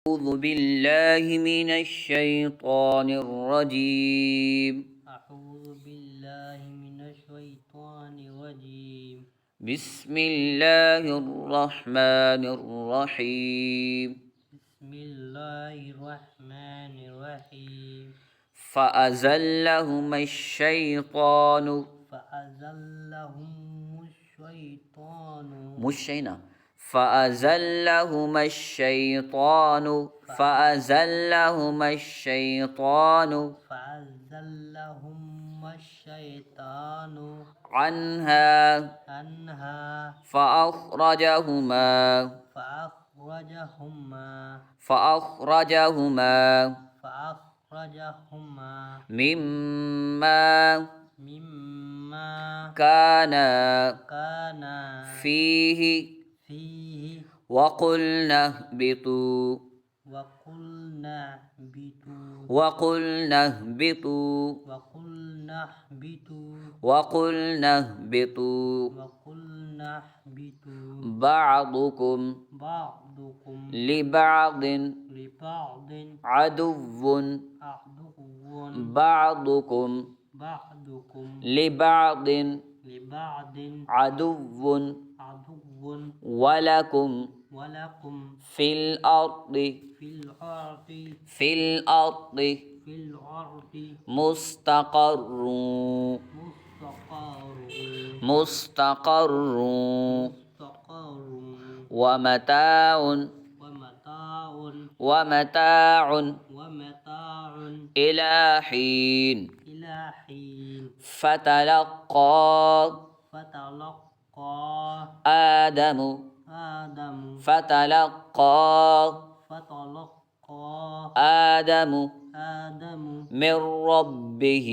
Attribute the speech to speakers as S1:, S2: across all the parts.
S1: أعوذ بالله من الشيطان الرجيم.
S2: أعوذ بالله من الشيطان الرجيم.
S1: بسم الله الرحمن الرحيم.
S2: بسم الله الرحمن الرحيم.
S1: فأزلهما الشيطان
S2: فأزلهم الشيطان
S1: مشينا فأزلهما الشيطان فأزلهما الشيطان
S2: فأزلهم الشيطان
S1: عنها فأخرجهما فأخرجهما مما كانا فيه وقلنا اهبطوا بعضكم لبعض عدو بعضكم لبعض عدو ولكم في الأرض مستقر ومتاع إلى حين فتلقى آدم من ربه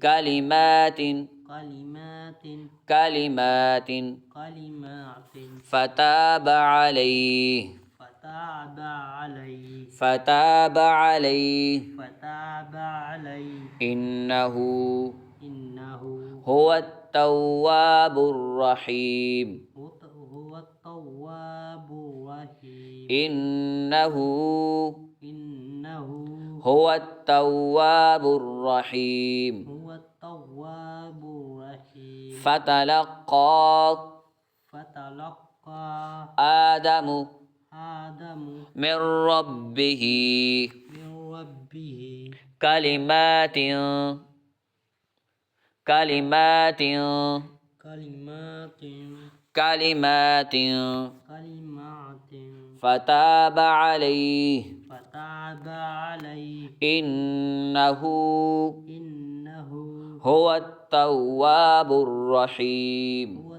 S1: كلمات فتاب عليه إنه هو التواب الرحيم إنه هو التواب الرحيم فتلقى آدم من ربه كلمات فتاب عليه إنه هو التواب الرحيم